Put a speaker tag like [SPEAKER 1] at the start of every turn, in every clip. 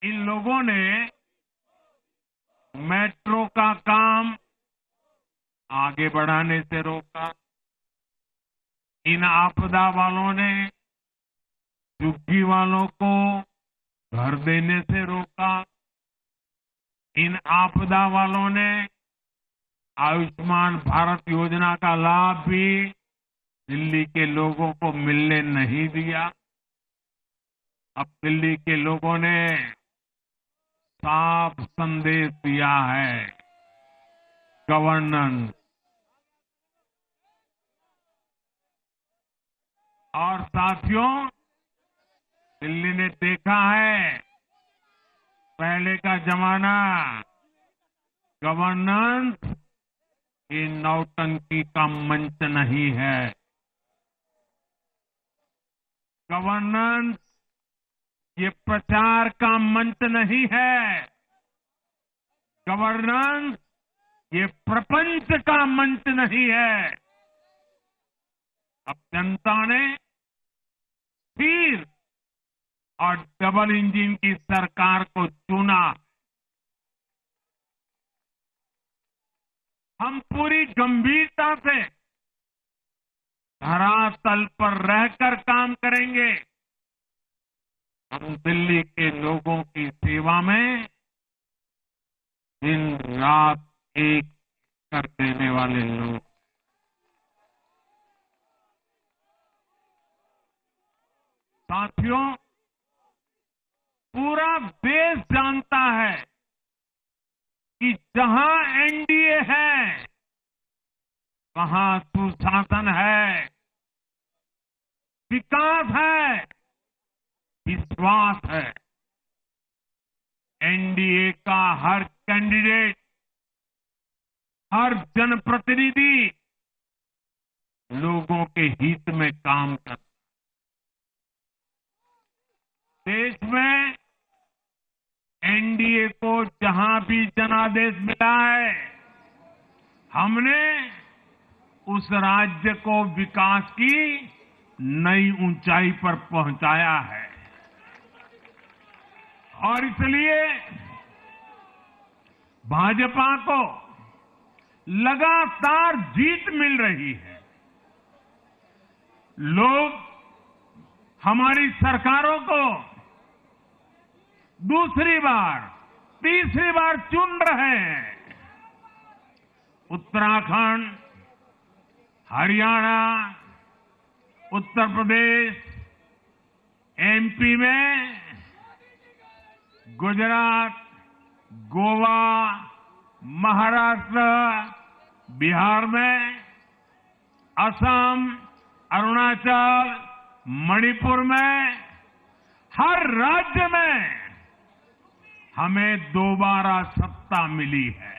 [SPEAKER 1] इन लोगों ने मेट्रो का काम आगे बढ़ाने से रोका। इन आपदा वालों ने झुग्गी वालों को घर देने से रोका। इन आपदा वालों ने आयुष्मान भारत योजना का लाभ भी दिल्ली के लोगों को मिलने नहीं दिया। अब दिल्ली के लोगों ने साफ संदेश दिया है, गवर्नेंस। और साथियों, दिल्ली ने देखा है पहले का जमाना, गवर्नेंस ये नौटंकी का मंच नहीं है। गवर्नेंस ये प्रचार का मंच नहीं है। गवर्नेंस ये प्रपंच का मंच नहीं है। अब जनता ने स्थिर और डबल इंजन की सरकार को चुना। हम पूरी गंभीरता से धरातल पर रहकर काम करेंगे। हम दिल्ली के लोगों की सेवा में दिन रात एक कर देने वाले लोग। साथियों, पूरा देश जानता है कि जहां एनडीए है वहां सुशासन है, विकास है, विश्वास है। एनडीए का हर कैंडिडेट, हर जनप्रतिनिधि लोगों के हित में काम करता है। देश में एनडीए को जहां भी जनादेश मिला है, हमने उस राज्य को विकास की नई ऊंचाई पर पहुंचाया है। और इसलिए भाजपा को लगातार जीत मिल रही है। लोग हमारी सरकारों को दूसरी बार, तीसरी बार चुन रहे हैं। उत्तराखंड, हरियाणा, उत्तर प्रदेश, एमपी में, गुजरात, गोवा, महाराष्ट्र, बिहार में, असम, अरुणाचल, मणिपुर में, हर राज्य में हमें दोबारा सत्ता मिली है।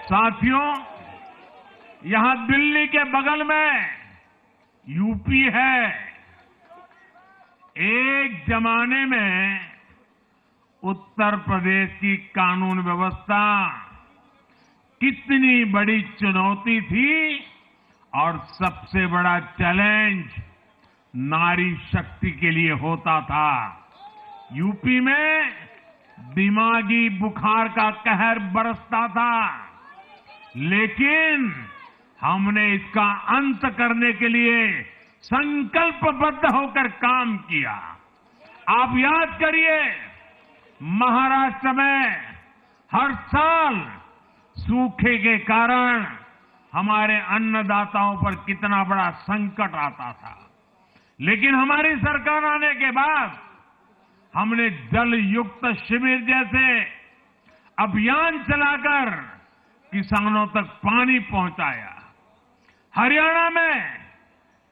[SPEAKER 1] साथियों, यहां दिल्ली के बगल में यूपी है। एक जमाने में उत्तर प्रदेश की कानून व्यवस्था कितनी बड़ी चुनौती थी और सबसे बड़ा चैलेंज नारी शक्ति के लिए होता था। यूपी में दिमागी बुखार का कहर बरसता था, लेकिन हमने इसका अंत करने के लिए संकल्पबद्ध होकर काम किया। आप याद करिए, महाराष्ट्र में हर साल सूखे के कारण हमारे अन्नदाताओं पर कितना बड़ा संकट आता था, लेकिन हमारी सरकार आने के बाद हमने जल युक्त शिविर जैसे अभियान चलाकर किसानों तक पानी पहुंचाया। हरियाणा में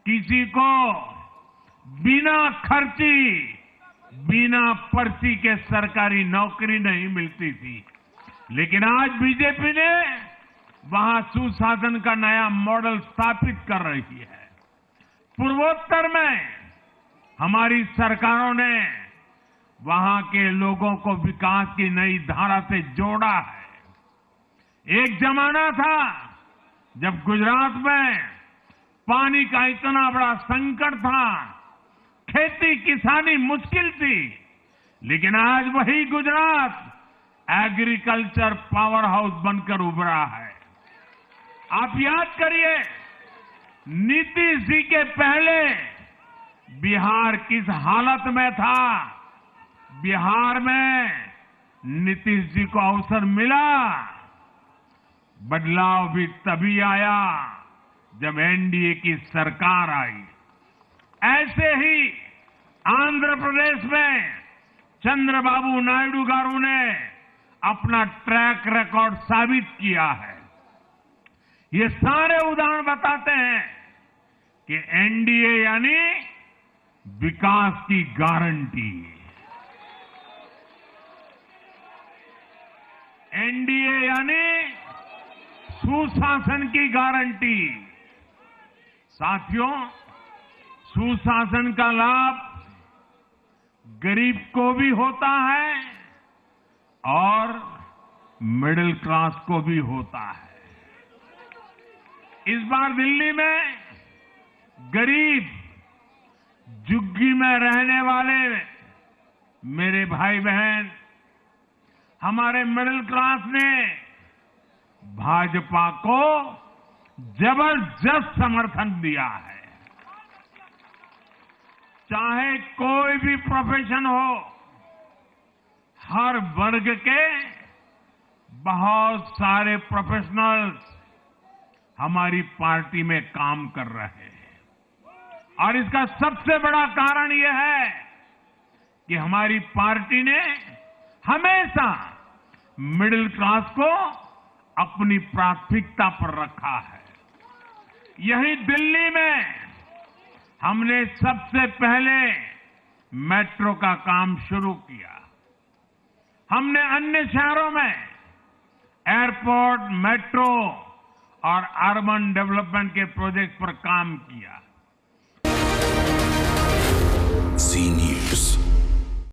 [SPEAKER 1] किसी को बिना खर्ची, बिना पर्ची के सरकारी नौकरी नहीं मिलती थी, लेकिन आज बीजेपी ने वहां सुशासन का नया मॉडल स्थापित कर रही है। पूर्वोत्तर में हमारी सरकारों ने वहां के लोगों को विकास की नई धारा से जोड़ा है। एक जमाना था जब गुजरात में पानी का इतना बड़ा संकट था, खेती किसानी मुश्किल थी, लेकिन आज वही गुजरात एग्रीकल्चर पावर हाउस बनकर उभरा है। आप याद करिए, नीतीश जी के पहले बिहार किस हालत में था। बिहार में नीतीश जी को अवसर मिला। बदलाव भी तभी आया जब एनडीए की सरकार आई। ऐसे ही आंध्र प्रदेश में चंद्रबाबू नायडू गारू ने अपना ट्रैक रिकॉर्ड साबित किया है। ये सारे उदाहरण बताते हैं कि एनडीए यानी विकास की गारंटी। एनडीए यानी सुशासन की गारंटी। साथियों, सुशासन का लाभ गरीब को भी होता है और मिडिल क्लास को भी होता है। इस बार दिल्ली में गरीब, झुग्गी में रहने वाले मेरे भाई बहन, हमारे मिडिल क्लास ने भाजपा को जबरदस्त समर्थन दिया है। चाहे कोई भी प्रोफेशन हो, हर वर्ग के बहुत सारे प्रोफेशनल्स हमारी पार्टी में काम कर रहे हैं। और इसका सबसे बड़ा कारण यह है कि हमारी पार्टी ने हमेशा मिडिल क्लास को अपनी प्राथमिकता पर रखा है। यही दिल्ली में हमने सबसे पहले मेट्रो का काम शुरू किया। हमने अन्य शहरों में एयरपोर्ट, मेट्रो और अर्बन डेवलपमेंट के प्रोजेक्ट पर काम किया।
[SPEAKER 2] जी न्यूज़।